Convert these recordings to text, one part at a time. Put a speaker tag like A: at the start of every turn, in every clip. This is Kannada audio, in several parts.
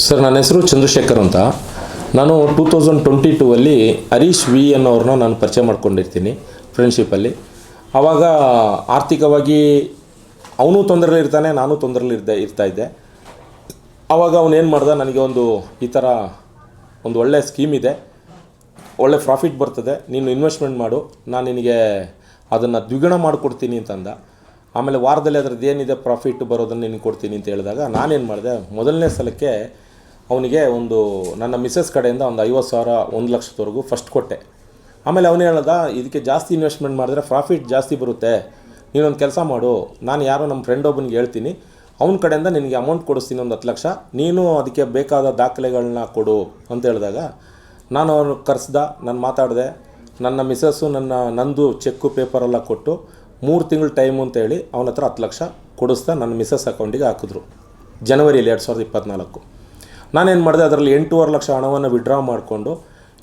A: ಸರ್, ನನ್ನ ಹೆಸರು ಚಂದ್ರಶೇಖರ್ ಅಂತ. ನಾನು 2022 ಹರೀಶ್ ವಿ ಅನ್ನೋರನ್ನ ನಾನು ಪರಿಚಯ ಮಾಡ್ಕೊಂಡಿರ್ತೀನಿ ಫ್ರೆಂಡ್ಶಿಪ್ಪಲ್ಲಿ. ಆವಾಗ ಆರ್ಥಿಕವಾಗಿ ಅವನು ತೊಂದರೆಲಿರ್ತಾನೆ, ನಾನು ಇರ್ತಾಯಿದ್ದೆ. ಆವಾಗ ಅವನೇನು ಮಾಡ್ದ, ನನಗೆ ಈ ಥರ ಒಂದು ಒಳ್ಳೆಯ ಸ್ಕೀಮ್ ಇದೆ, ಒಳ್ಳೆ ಪ್ರಾಫಿಟ್ ಬರ್ತದೆ, ನೀನು ಇನ್ವೆಸ್ಟ್ಮೆಂಟ್ ಮಾಡು, ನಾನು ನಿನಗೆ ಅದನ್ನು ದ್ವಿಗುಣ ಮಾಡಿಕೊಡ್ತೀನಿ ಅಂತಂದ. ಆಮೇಲೆ ವಾರದಲ್ಲಿ ಅದರದ್ದು ಏನಿದೆ ಪ್ರಾಫಿಟ್ ಬರೋದನ್ನು ನಿನಗೆ ಕೊಡ್ತೀನಿ ಅಂತ ಹೇಳಿದಾಗ ನಾನೇನು ಮಾಡಿದೆ, ಮೊದಲನೇ ಸಲಕ್ಕೆ ಅವನಿಗೆ ನನ್ನ ಮಿಸ್ಸಸ್ ಕಡೆಯಿಂದ 50,000 1,00,000ವರೆಗೂ ಫಸ್ಟ್ ಕೊಟ್ಟೆ. ಆಮೇಲೆ ಅವನು ಹೇಳ್ದ, ಇದಕ್ಕೆ ಜಾಸ್ತಿ ಇನ್ವೆಸ್ಟ್ಮೆಂಟ್ ಮಾಡಿದ್ರೆ ಪ್ರಾಫಿಟ್ ಜಾಸ್ತಿ ಬರುತ್ತೆ, ನೀನೊಂದು ಕೆಲಸ ಮಾಡು, ನಾನು ಯಾರೋ ನಮ್ಮ ಫ್ರೆಂಡ್ ಒಬ್ಬನಿಗೆ ಹೇಳ್ತೀನಿ, ಅವನ ಕಡೆಯಿಂದ ನಿನಗೆ ಅಮೌಂಟ್ ಕೊಡಿಸ್ತೀನಿ 10 ಲಕ್ಷ, ನೀನು ಅದಕ್ಕೆ ಬೇಕಾದ ದಾಖಲೆಗಳನ್ನ ಕೊಡು ಅಂತ ಹೇಳಿದಾಗ ನಾನು ಅವನು ಕರೆಸ್ದ, ನಾನು ಮಾತಾಡಿದೆ. ನನ್ನ ಮಿಸ್ಸಸ್ಸು ನಂದು ಚೆಕ್ಕು ಪೇಪರೆಲ್ಲ ಕೊಟ್ಟು 3 ತಿಂಗಳು ಟೈಮು ಅಂತ ಹೇಳಿ ಅವನ ಹತ್ರ 10 ಲಕ್ಷ ಕೊಡಿಸ್ತಾ ನನ್ನ ಮಿಸ್ಸಸ್ ಅಕೌಂಟಿಗೆ ಹಾಕಿದ್ರು ಜನವರಿಯಲ್ಲಿ 2024. ನಾನೇನು ಮಾಡಿದೆ, ಅದರಲ್ಲಿ 8.5 ಲಕ್ಷ ಹಣವನ್ನು ವಿಡ್ರಾ ಮಾಡಿಕೊಂಡು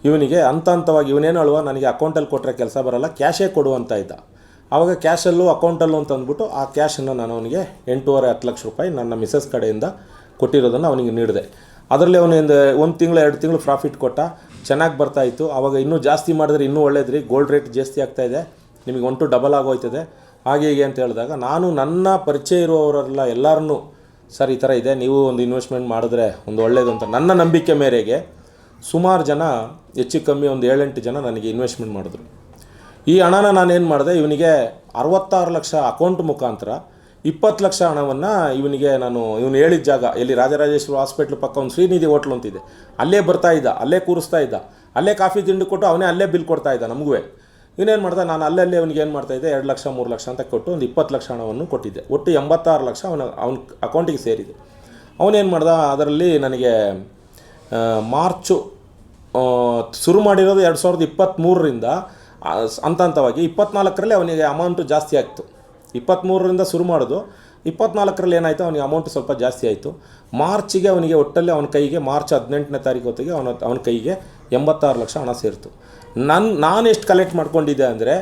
A: ಇವನಿಗೆ ಹಂತವಾಗಿ ಇವನೇನು ಅಲ್ವಾ, ನನಗೆ ಅಕೌಂಟಲ್ಲಿ ಕೊಟ್ಟರೆ ಕೆಲಸ ಬರೋಲ್ಲ, ಕ್ಯಾಶೇ ಕೊಡು ಅಂತ ಇದ್ದ. ಆವಾಗ ಕ್ಯಾಶಲ್ಲೂ ಅಕೌಂಟಲ್ಲೂ ಅಂತ ಅಂದ್ಬಿಟ್ಟು ಆ ಕ್ಯಾಶನ್ನು ನಾನು ಅವನಿಗೆ 8.5-10 ಲಕ್ಷ ರೂಪಾಯಿ ನನ್ನ ಮಿಸ್ಸಸ್ ಕಡೆಯಿಂದ ಕೊಟ್ಟಿರೋದನ್ನು ಅವನಿಗೆ ನೀಡಿದೆ. ಅದರಲ್ಲಿ ಅವನಿಂದ 1 ತಿಂಗಳು 2 ತಿಂಗಳು ಪ್ರಾಫಿಟ್ ಕೊಟ್ಟ, ಚೆನ್ನಾಗಿ ಬರ್ತಾಯಿತ್ತು. ಆವಾಗ ಇನ್ನೂ ಜಾಸ್ತಿ ಮಾಡಿದ್ರೆ ಇನ್ನೂ ಒಳ್ಳೇದ್ರಿ, ಗೋಲ್ಡ್ ರೇಟ್ ಜಾಸ್ತಿ ಆಗ್ತಾಯಿದೆ, ನಿಮಗೆ 1 to ಡಬಲ್ ಆಗೋಯ್ತದೆ ಹಾಗೆ ಹೀಗೆ ಅಂತ ಹೇಳಿದಾಗ ನಾನು ನನ್ನ ಪರಿಚಯ ಇರುವವರೆಲ್ಲ ಎಲ್ಲರನ್ನೂ, ಸರ್ ಈ ಥರ ಇದೆ, ನೀವು ಒಂದು ಇನ್ವೆಸ್ಟ್ಮೆಂಟ್ ಮಾಡಿದ್ರೆ ಒಳ್ಳೆಯದು ಅಂತ ನನ್ನ ನಂಬಿಕೆ ಮೇರೆಗೆ ಸುಮಾರು ಜನ, ಹೆಚ್ಚು ಕಮ್ಮಿ 7-8 ಜನ ನನಗೆ ಇನ್ವೆಸ್ಟ್ಮೆಂಟ್ ಮಾಡಿದ್ರು. ಈ ಹಣನ ನಾನೇನು ಮಾಡಿದೆ, ಇವನಿಗೆ 66 ಲಕ್ಷ ಅಕೌಂಟ್ ಮುಖಾಂತರ 20 ಲಕ್ಷ ಹಣವನ್ನು ಇವನಿಗೆ ಇವನು ಹೇಳಿದ ಜಾಗ ಎಲ್ಲಿ, ರಾಜರಾಜೇಶ್ವರಿ ಹಾಸ್ಪಿಟ್ಲ್ ಪಕ್ಕ ಒಂದು ಶ್ರೀನಿಧಿ ಹೋಟ್ಲು ಅಂತಿದೆ, ಅಲ್ಲೇ ಬರ್ತಾಯಿದ್ದ, ಅಲ್ಲೇ ಕೂರಿಸ್ತಾ ಇದ್ದ, ಅಲ್ಲೇ ಕಾಫಿ ತಿಂಡಿ ಕೊಟ್ಟು ಅವನೇ ಅಲ್ಲೇ ಬಿಲ್ ಕೊಡ್ತಾಯಿದ್ದ ನಮಗೂ. ಇವನೇನು ಮಾಡ್ದೆ, ನಾನು ಅಲ್ಲೇ ಅವನಿಗೆ ಏನು ಮಾಡ್ತಾಯಿದ್ದೆ, 2 ಲಕ್ಷ 3 ಲಕ್ಷ ಅಂತ ಕೊಟ್ಟು 20 ಲಕ್ಷ ಹಣವನ್ನು ಕೊಟ್ಟಿದ್ದೆ. ಒಟ್ಟು 86 ಲಕ್ಷ ಅವನ ಅಕೌಂಟಿಗೆ ಸೇರಿದೆ. ಅವನೇನು ಮಾಡ್ದ, ಅದರಲ್ಲಿ ನನಗೆ ಮಾರ್ಚು ಶುರು ಮಾಡಿರೋದು 2023ರಿಂದ ಹಂತವಾಗಿ 24ರಲ್ಲಿ ಅವನಿಗೆ ಅಮೌಂಟು ಜಾಸ್ತಿ ಆಗ್ತು. 23ರಿಂದ ಶುರು ಮಾಡೋದು, 24ರಲ್ಲಿ ಏನಾಯಿತು, ಅವನಿಗೆ ಅಮೌಂಟ್ ಸ್ವಲ್ಪ ಜಾಸ್ತಿ ಆಯಿತು. ಮಾರ್ಚಿಗೆ ಅವನಿಗೆ ಒಟ್ಟಲ್ಲಿ ಅವನ ಕೈಗೆ ಮಾರ್ಚ್ 18ನೇ ತಾರೀಕು ಹೊತ್ತಿಗೆ ಅವನ ಕೈಗೆ 86 ಲಕ್ಷ ಹಣ ಸೇರಿತು. ನಾನು ಎಷ್ಟು ಕಲೆಕ್ಟ್ ಮಾಡ್ಕೊಂಡಿದ್ದೆ ಅಂದರೆ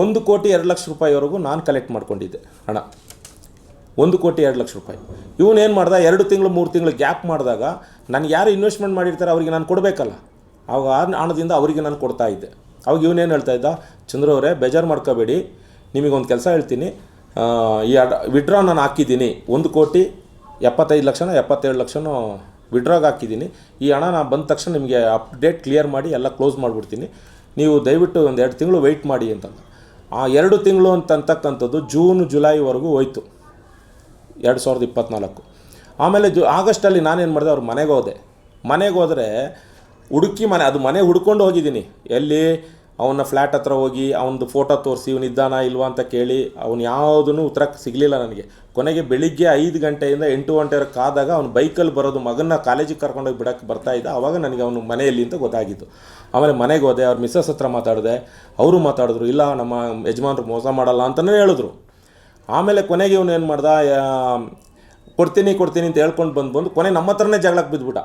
A: 1,02,00,000 ರೂಪಾಯಿವರೆಗೂ ನಾನು ಕಲೆಕ್ಟ್ ಮಾಡ್ಕೊಂಡಿದ್ದೆ ಹಣ, 1,02,00,000 ರೂಪಾಯಿ. ಇವನೇನು ಮಾಡ್ದ, 2 ತಿಂಗಳು 3 ತಿಂಗಳು ಗ್ಯಾಪ್ ಮಾಡಿದಾಗ ನನಗೆ ಯಾರು ಇನ್ವೆಸ್ಟ್ಮೆಂಟ್ ಮಾಡಿರ್ತಾರೆ ಅವರಿಗೆ ನಾನು ಕೊಡಬೇಕಲ್ಲ, ಆವಾಗ ಆ ಹಣದಿಂದ ಅವರಿಗೆ ನಾನು ಕೊಡ್ತಾಯಿದ್ದೆ. ಅವಾಗ ಇವನೇನು ಹೇಳ್ತಾಯಿದ್ದ, ಚಂದ್ರ ಅವರೇ ಬೇಜಾರು ಮಾಡ್ಕೋಬೇಡಿ, ನಿಮಗೊಂದು ಕೆಲಸ ಹೇಳ್ತೀನಿ, ಈ ವಿಡ್ರಾ ನಾನು ಹಾಕಿದ್ದೀನಿ 1,75,00,000 77 ಲಕ್ಷನೋ ವಿಡ್ರಾಗೆ ಹಾಕಿದ್ದೀನಿ, ಈ ಹಣ ನಾನು ಬಂದ ತಕ್ಷಣ ನಿಮಗೆ ಅಪ್ಡೇಟ್ ಕ್ಲಿಯರ್ ಮಾಡಿ ಎಲ್ಲ ಕ್ಲೋಸ್ ಮಾಡಿಬಿಡ್ತೀನಿ, ನೀವು ದಯವಿಟ್ಟು 2 ತಿಂಗಳು ವೆಯ್ಟ್ ಮಾಡಿ ಅಂತಂದು. ಆ 2 ತಿಂಗಳು ಅಂತಕ್ಕಂಥದ್ದು ಜೂನ್ ಜುಲೈವರೆಗೂ ಹೋಯ್ತು 2024. ಆಮೇಲೆ ಆಗಸ್ಟಲ್ಲಿ ನಾನೇನು ಮಾಡಿದೆ, ಅವ್ರ ಮನೆಗೆ ಹೋದರೆ ಮನೆ ಹುಡ್ಕೊಂಡು ಹೋಗಿದ್ದೀನಿ, ಎಲ್ಲಿ ಅವನ ಫ್ಲ್ಯಾಟ್ ಹತ್ರ ಹೋಗಿ ಅವನದು ಫೋಟೋ ತೋರಿಸಿ ಇವನಿದ್ದಾನ ಇಲ್ವಾ ಅಂತ ಕೇಳಿ ಅವನು ಯಾವುದೂ ಉತ್ತರ ಸಿಗಲಿಲ್ಲ ನನಗೆ. ಕೊನೆಗೆ ಬೆಳಿಗ್ಗೆ 5 ಗಂಟೆಯಿಂದ 8 ಗಂಟೆವರೆಗೆ ಕಾದಾಗ ಅವ್ನು ಬೈಕಲ್ಲಿ ಬರೋದು, ಮಗನ್ನ ಕಾಲೇಜಿಗೆ ಕರ್ಕೊಂಡೋಗಿ ಬಿಡೋಕ್ಕೆ ಬರ್ತಾಯಿದ್ದ. ಆವಾಗ ನನಗೆ ಅವನು ಮನೆಯಲ್ಲಿ ಅಂತ ಗೊತ್ತಾಗಿತ್ತು. ಆಮೇಲೆ ಮನೆಗೆ ಹೋದೆ, ಅವ್ರ ಮಿಸ್ಸಸ್ ಹತ್ರ ಮಾತಾಡಿದೆ, ಅವರು ಮಾತಾಡಿದ್ರು, ಇಲ್ಲ ನಮ್ಮ ಯಜಮಾನ್ರು ಮೋಸ ಮಾಡಲ್ಲ ಅಂತಲೇ ಹೇಳಿದ್ರು. ಆಮೇಲೆ ಕೊನೆಗೆ ಇವನು ಏನು ಮಾಡ್ದ, ಕೊಡ್ತೀನಿ ಅಂತ ಹೇಳ್ಕೊಂಡು ಬಂದು ಕೊನೆ ನಮ್ಮ ಹತ್ರನೇ ಜಗಳಕ್ಕೆ ಬಿದ್ದುಬಿಟ್ಟ,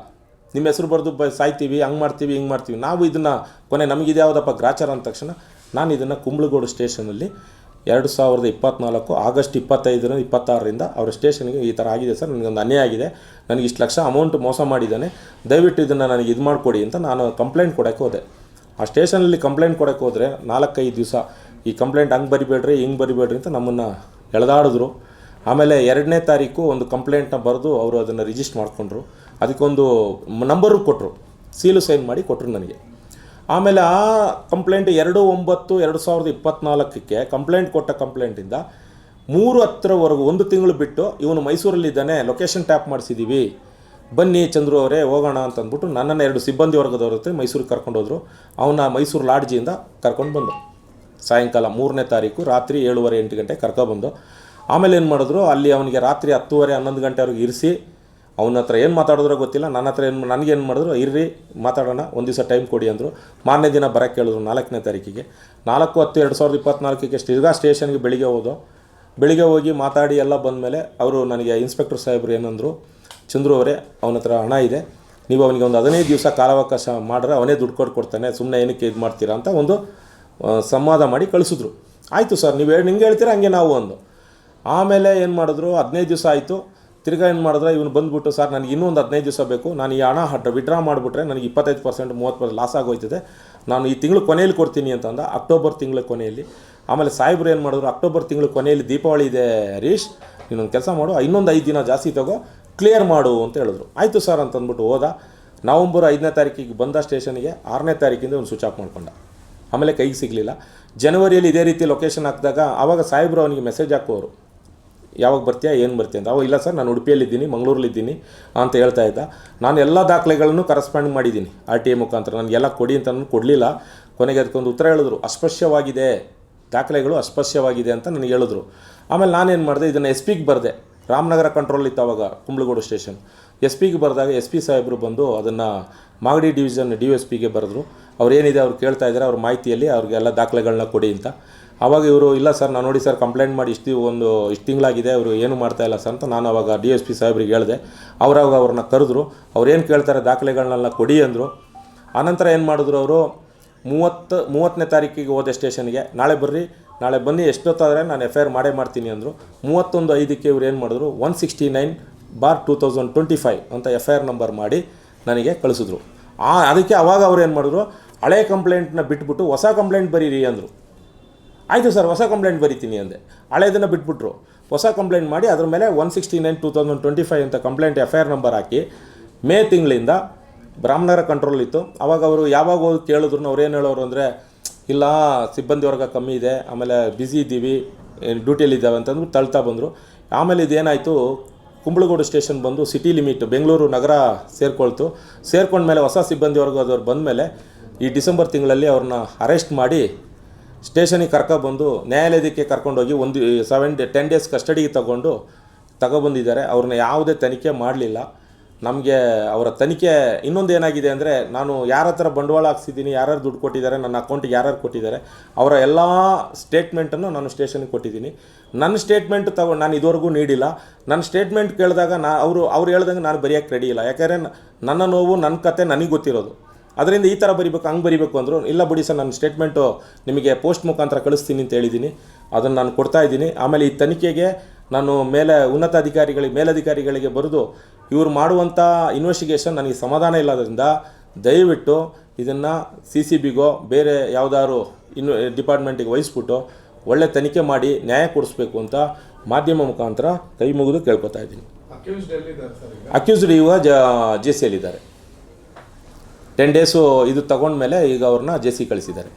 A: ನಿಮ್ಮ ಹೆಸರು ಬರೆದು ಸಾಯ್ತೀವಿ, ಹಂಗೆ ಮಾಡ್ತೀವಿ ಹಿಂಗೆ ಮಾಡ್ತೀವಿ. ನಾವು ಇದನ್ನು ಕೊನೆ ನಮಗಿದು ಯಾವುದಪ್ಪ ಗ್ರಾಚಾರ ಅಂದ ತಕ್ಷಣ ನಾನು ಇದನ್ನು ಕುಂಬ್ಳಗೋಡು ಸ್ಟೇಷನಲ್ಲಿ 2024 ಆಗಸ್ಟ್ 25-26ರಿಂದ ಅವರ ಸ್ಟೇಷನ್ಗೆ ಈ ಥರ ಆಗಿದೆ ಸರ್, ನನಗೊಂದು ಅನ್ಯಾಯ ಆಗಿದೆ, ನನಗೆ ಇಷ್ಟು ಲಕ್ಷ ಅಮೌಂಟ್ ಮೋಸ ಮಾಡಿದ್ದಾನೆ, ದಯವಿಟ್ಟು ಇದನ್ನು ನನಗೆ ಇದು ಮಾಡಿಕೊಡಿ ಅಂತ ನಾನು ಕಂಪ್ಲೇಂಟ್ ಕೊಡೋಕ್ಕೆ ಹೋದೆ. ಆ ಸ್ಟೇಷನಲ್ಲಿ ಕಂಪ್ಲೇಂಟ್ ಕೊಡೋಕ್ಕೆ ಹೋದರೆ 4-5 ದಿವಸ ಈ ಕಂಪ್ಲೇಂಟ್ ಹಂಗೆ ಬರಿಬೇಡ್ರಿ ಹಿಂಗೆ ಬರಿಬೇಡ್ರಿ ಅಂತ ನಮ್ಮನ್ನು ಎಳೆದಾಡಿದ್ರು. ಆಮೇಲೆ 2ನೇ ತಾರೀಕು ಒಂದು ಕಂಪ್ಲೇಂಟ್ನ ಬರೆದು ಅವರು ಅದನ್ನು ರಿಜಿಸ್ಟರ್ ಮಾಡಿಕೊಂಡ್ರು, ಅದಕ್ಕೊಂದು ನಂಬರು ಕೊಟ್ಟರು, ಸೀಲು ಸೈನ್ ಮಾಡಿ ಕೊಟ್ಟರು ನನಗೆ. ಆಮೇಲೆ ಆ ಕಂಪ್ಲೇಂಟ್ 2/9/2024ಕ್ಕೆ ಕಂಪ್ಲೇಂಟ್ ಕೊಟ್ಟ ಕಂಪ್ಲೇಂಟಿಂದ 3/10ವರೆಗೂ 1 ತಿಂಗಳು ಬಿಟ್ಟು ಇವನು ಮೈಸೂರಲ್ಲಿದ್ದಾನೆ, ಲೊಕೇಶನ್ ಟ್ಯಾಪ್ ಮಾಡಿಸಿದ್ದೀವಿ, ಬನ್ನಿ ಚಂದ್ರು ಅವರೇ ಹೋಗೋಣ ಅಂತಂದ್ಬಿಟ್ಟು ನನ್ನನ್ನು 2 ಸಿಬ್ಬಂದಿ ವರ್ಗದವ್ರ ಹತ್ರ ಮೈಸೂರಿಗೆ ಕರ್ಕೊಂಡೋದ್ರು. ಅವನ ಮೈಸೂರು ಲಾಡ್ಜಿಯಿಂದ ಕರ್ಕೊಂಡು ಬಂದು ಸಾಯಂಕಾಲ 3ನೇ ತಾರೀಕು ರಾತ್ರಿ 7:30-8 ಗಂಟೆ ಕರ್ಕೊಬಂದು ಆಮೇಲೆ ಏನು ಮಾಡಿದ್ರು, ಅಲ್ಲಿ ಅವನಿಗೆ ರಾತ್ರಿ 10:30-11 ಗಂಟೆವರೆಗೆ ಇರಿಸಿ ಅವನ ಹತ್ರ ಏನು ಮಾತಾಡಿದ್ರೋ ಗೊತ್ತಿಲ್ಲ, ನನ್ನ ಹತ್ರ ನನಗೇನು ಮಾಡಿದ್ರು, ಇರ್ರಿ ಮಾತಾಡೋಣ, ಒಂದು ದಿವಸ ಟೈಮ್ ಕೊಡಿ ಅಂದರು. ಮಾರನೇ ದಿನ ಬರೋಕ್ಕೆ ಹೇಳಿದ್ರು 4ನೇ ತಾರೀಕಿಗೆ. 4/10/2024ಕ್ಕೆ ಸ್ಟೇಷನ್ಗೆ ಬೆಳಿಗ್ಗೆ ಹೋಗಿ ಮಾತಾಡಿ ಎಲ್ಲ ಬಂದಮೇಲೆ ಅವರು ನನಗೆ ಇನ್ಸ್ಪೆಕ್ಟರ್ ಸಾಹೇಬರು ಏನಂದರು, ಚಂದ್ರು ಅವರೇ ಅವನ ಹತ್ರ ಹಣ ಇದೆ, ನೀವು ಅವನಿಗೆ ಒಂದು 15 ದಿವಸ ಕಾಲಾವಕಾಶ ಮಾಡಿದ್ರೆ ಅವನೇ ದುಡ್ಡು ಕೊಡ್ತಾನೆ, ಸುಮ್ಮನೆ ಏನಕ್ಕೆ ಇದು ಮಾಡ್ತೀರಾ ಅಂತ ಒಂದು ಸಂವಾದ ಮಾಡಿ ಕಳಿಸಿದ್ರು. ಆಯಿತು ಸರ್, ನೀವು ನಿಂಗೆ ಹೇಳ್ತೀರಾ ಹಂಗೆ ನಾವು ಅಂದು. ಆಮೇಲೆ ಏನು ಮಾಡಿದ್ರು, 15 ದಿವಸ ಆಯಿತು, ತಿರ್ಗಾ ಏನು ಮಾಡಿದ್ರೆ ಇವನು ಬಂದುಬಿಟ್ಟು ಸರ್ ನನಗೆ ಇನ್ನೂ ಒಂದು 15 ದಿವಸ ಬೇಕು, ನಾನು ಈ ಹಣ ವಿಡ್ರಾ ಮಾಡಿಬಿಟ್ರೆ ನನಗೆ 25% 30% ಲಾಸ್ ಆಗೋಯ್ತದೆ, ನಾನು ಈ ತಿಂಗಳು ಕೊನೆಯಲ್ಲಿ ಕೊಡ್ತೀನಿ ಅಂತಂದ, ಅಕ್ಟೋಬರ್ ತಿಂಗಳ ಕೊನೆಯಲ್ಲಿ. ಆಮೇಲೆ ಸಾಹೇಬ್ರು ಏನು ಮಾಡಿದ್ರು, ಅಕ್ಟೋಬರ್ ತಿಂಗಳ ಕೊನೆಯಲ್ಲಿ ದೀಪಾವಳಿ ಇದೆ ಹರೀಶ್, ನೀನೊಂದು ಕೆಲಸ ಮಾಡು, ಇನ್ನೊಂದು 5 ದಿನ ಜಾಸ್ತಿ ತಗೋ, ಕ್ಲಿಯರ್ ಮಾಡು ಅಂತ ಹೇಳಿದ್ರು. ಆಯಿತು ಸರ್ ಅಂತಂದ್ಬಿಟ್ಟು ಹೋದ. ನವಂಬರ್ 5ನೇ ತಾರೀಕಿಗೆ ಬಂದ ಸ್ಟೇಷನ್ಗೆ, 6ನೇ ತಾರೀಕಿಂದ ಒಂದು ಸ್ವಿಚ್ ಆಫ್ ಮಾಡ್ಕೊಂಡ. ಆಮೇಲೆ ಕೈಗೆ ಸಿಗಲಿಲ್ಲ. ಜನವರಿಯಲ್ಲಿ ಇದೇ ರೀತಿ ಲೊಕೇಶನ್ ಹಾಕಿದಾಗ ಆವಾಗ ಸಾಹೇಬ್ರು ಅವನಿಗೆ ಮೆಸೇಜ್ ಹಾಕೋರು, ಯಾವಾಗ ಬರ್ತೀಯಾ, ಏನು ಬರ್ತೀಯ ಅಂತ. ಅವಾಗ ಇಲ್ಲ ಸರ್ ನಾನು ಉಡುಪಿಯಲ್ಲಿದ್ದೀನಿ, ಮಂಗಳೂರಲ್ಲಿದ್ದೀನಿ ಅಂತ ಹೇಳ್ತಾ ಇದ್ದ. ನಾನು ಎಲ್ಲ ದಾಖಲೆಗಳನ್ನು ಕರೆಸ್ಪಾಂಡ್ ಮಾಡಿದ್ದೀನಿ RTA ಮುಖಾಂತರ, ನನಗೆಲ್ಲ ಕೊಡಿ ಅಂತ ಕೊಡಲಿಲ್ಲ. ಕೊನೆಗೆ ಅದಕ್ಕೊಂದು ಉತ್ತರ ಹೇಳಿದ್ರು, ಅಸ್ಪಶ್ಯವಾಗಿದೆ, ದಾಖಲೆಗಳು ಅಸ್ಪಶ್ಯವಾಗಿದೆ ಅಂತ ನನಗೆ ಹೇಳಿದ್ರು. ಆಮೇಲೆ ನಾನೇನು ಮಾಡಿದೆ, ಇದನ್ನು SP ಬರೆದೆ. ರಾಮನಗರ ಕಂಟ್ರೋಲ್ ಇತ್ತು ಅವಾಗ, ಕುಂಬ್ಳಗೋಡು ಸ್ಟೇಷನ್. SP ಬರೆದಾಗ SP ಸಾಹೇಬರು ಬಂದು ಅದನ್ನು ಮಾಗಡಿ ಡಿವಿಷನ್ DSPಗೆ ಬರೆದ್ರು. ಅವ್ರೇನಿದೆ ಅವ್ರು ಕೇಳ್ತಾ ಇದ್ದಾರೆ, ಅವ್ರ ಮಾಹಿತಿಯಲ್ಲಿ ಅವ್ರಿಗೆಲ್ಲ ದಾಖಲೆಗಳನ್ನ ಕೊಡಿ ಅಂತ. ಆವಾಗ ಇವರು ಇಲ್ಲ ಸರ್ ನಾನು ನೋಡಿ ಸರ್ ಕಂಪ್ಲೇಂಟ್ ಮಾಡಿ ಇಷ್ಟು ತಿಂಗಳಾಗಿದೆ, ಅವರು ಏನು ಮಾಡ್ತಾಯಿಲ್ಲ ಸರ್ ಅಂತ ನಾನು ಆವಾಗ DSP ಸಾಹೇಬ್ರಿಗೆ ಹೇಳಿದೆ. ಅವರಾಗ ಅವ್ರನ್ನ ಕರೆದ್ರು, ಅವ್ರೇನು ಕೇಳ್ತಾರೆ ದಾಖಲೆಗಳನ್ನೆಲ್ಲ ಕೊಡಿ ಅಂದರು. ಆನಂತರ ಏನು ಮಾಡಿದ್ರು, ಅವರು 30ನೇ ತಾರೀಕಿಗೆ ಹೋದೆ ಸ್ಟೇಷನ್ಗೆ. ನಾಳೆ ಬರ್ರಿ, ನಾಳೆ ಬನ್ನಿ, ಎಷ್ಟೊತ್ತಾದರೆ ನಾನು FIR ಮಾಡೇ ಮಾಡ್ತೀನಿ ಅಂದರು. 31/5ಕ್ಕೆ ಇವ್ರು ಏನು ಮಾಡಿದ್ರು, 169/2025 ಅಂತ FIR ನಂಬರ್ ಮಾಡಿ ನನಗೆ ಕಳಿಸಿದ್ರು. ಅದಕ್ಕೆ ಆವಾಗ ಅವ್ರು ಏನು ಮಾಡಿದ್ರು, ಹಳೆ ಕಂಪ್ಲೇಂಟ್ನ ಬಿಟ್ಬಿಟ್ಟು ಹೊಸ ಕಂಪ್ಲೇಂಟ್ ಬರೀರಿ ಅಂದರು. ಆಯಿತು ಸರ್ ಹೊಸ ಕಂಪ್ಲೇಂಟ್ ಬರೀತೀನಿ ಅಂದೆ. ಹಳೆದನ್ನು ಬಿಟ್ಬಿಟ್ರು, ಹೊಸ ಕಂಪ್ಲೇಂಟ್ ಮಾಡಿ ಅದ್ರ ಮೇಲೆ 169/2025 ಅಂತ ಕಂಪ್ಲೇಂಟ್ FIR ನಂಬರ್ ಹಾಕಿ ಮೇ ತಿಂಗಳಿಂದ ರಾಮನಗರ ಕಂಟ್ರೋಲ್ ಇತ್ತು. ಆವಾಗ ಅವರು ಯಾವಾಗ ಹೋಗಿ ಕೇಳಿದ್ರು, ಅವ್ರೇನು ಹೇಳೋರು ಅಂದರೆ, ಇಲ್ಲ ಸಿಬ್ಬಂದಿ ವರ್ಗ ಕಮ್ಮಿ ಇದೆ, ಆಮೇಲೆ ಬ್ಯುಸಿ ಇದ್ದೀವಿ, ಡ್ಯೂಟಿಯಲ್ಲಿದ್ದಾವೆ ಅಂತಂದು ತಳ್ತಾ ಬಂದರು. ಆಮೇಲೆ ಇದೇನಾಯಿತು, ಕುಂಬ್ಳಗೋಡು ಸ್ಟೇಷನ್ ಬಂದು ಸಿಟಿ ಲಿಮಿಟ್ ಬೆಂಗಳೂರು ನಗರ ಸೇರ್ಕೊಂಡ್ಮೇಲೆ ಹೊಸ ಸಿಬ್ಬಂದಿ ವರ್ಗದವ್ರು ಬಂದಮೇಲೆ ಈ ಡಿಸೆಂಬರ್ ತಿಂಗಳಲ್ಲಿ ಅವ್ರನ್ನ ಅರೆಸ್ಟ್ ಮಾಡಿ ಸ್ಟೇಷನಿಗೆ ಕರ್ಕೊಬಂದು ನ್ಯಾಯಾಲಯಕ್ಕೆ ಕರ್ಕೊಂಡೋಗಿ 10 ಡೇಸ್ ಕಸ್ಟಡಿಗೆ ತಗೊಬಂದಿದ್ದಾರೆ. ಅವ್ರನ್ನ ಯಾವುದೇ ತನಿಖೆ ಮಾಡಲಿಲ್ಲ. ನಮಗೆ ಅವರ ತನಿಖೆ ಇನ್ನೊಂದು ಏನಾಗಿದೆ ಅಂದರೆ, ನಾನು ಯಾರ ಹತ್ರ ಬಂಡವಾಳ ಹಾಕ್ಸಿದ್ದೀನಿ, ಯಾರ್ಯಾರು ದುಡ್ಡು ಕೊಟ್ಟಿದ್ದಾರೆ, ನನ್ನ ಅಕೌಂಟಿಗೆ ಯಾರ್ಯಾರು ಕೊಟ್ಟಿದ್ದಾರೆ, ಅವರ ಎಲ್ಲ ಸ್ಟೇಟ್ಮೆಂಟನ್ನು ನಾನು ಸ್ಟೇಷನ್ಗೆ ಕೊಟ್ಟಿದ್ದೀನಿ. ನನ್ನ ಸ್ಟೇಟ್ಮೆಂಟ್ ನಾನು ಇದುವರೆಗೂ ನೀಡಿಲ್ಲ. ನನ್ನ ಸ್ಟೇಟ್ಮೆಂಟ್ ಕೇಳಿದಾಗ ಅವ್ರು ಹೇಳ್ದಂಗೆ ನಾನು ಬರೆಯೋಕ್ಕೆ ರೆಡಿ ಇಲ್ಲ. ಯಾಕೆಂದರೆ ನನ್ನ ನೋವು, ನನ್ನ ಕತೆ ನನಗೆ ಗೊತ್ತಿರೋದು. ಅದರಿಂದ ಈ ಥರ ಬರಿಬೇಕು, ಹಂಗೆ ಬರಿಬೇಕು ಅಂದರು. ಇಲ್ಲ ಬಿಡಿ ಸರ್, ನನ್ನ ಸ್ಟೇಟ್ಮೆಂಟು ನಿಮಗೆ ಪೋಸ್ಟ್ ಮುಖಾಂತರ ಕಳಿಸ್ತೀನಿ ಅಂತ ಹೇಳಿದ್ದೀನಿ, ಅದನ್ನು ನಾನು ಕೊಡ್ತಾಯಿದ್ದೀನಿ. ಆಮೇಲೆ ಈ ತನಿಖೆಗೆ ನಾನು ಮೇಲಧಿಕಾರಿಗಳಿಗೆ ಬರೆದು ಇವರು ಮಾಡುವಂಥ ಇನ್ವೆಸ್ಟಿಗೇಷನ್ ನನಗೆ ಸಮಾಧಾನ ಇಲ್ಲದ್ರಿಂದ ದಯವಿಟ್ಟು ಇದನ್ನು CCBಗೋ ಬೇರೆ ಯಾವುದಾದ್ರು ಡಿಪಾರ್ಟ್ಮೆಂಟಿಗೆ ವಹಿಸ್ಬಿಟ್ಟು ಒಳ್ಳೆ ತನಿಖೆ ಮಾಡಿ ನ್ಯಾಯ ಕೊಡಿಸ್ಬೇಕು ಅಂತ ಮಾಧ್ಯಮ ಮುಖಾಂತರ ಕೈ ಮುಗಿದು ಕೇಳ್ಕೊತಾ ಇದ್ದೀನಿ. ಅಕ್ಯೂಸ್ಡ್ ಇವಾಗ JCಯಲ್ಲಿದ್ದಾರೆ. 10 ಡೇಸು ಇದು ತಗೊಂಡ್ಮೇಲೆ ಈಗ ಅವ್ರನ್ನ JC ಕಳಿಸಿದ್ದಾರೆ.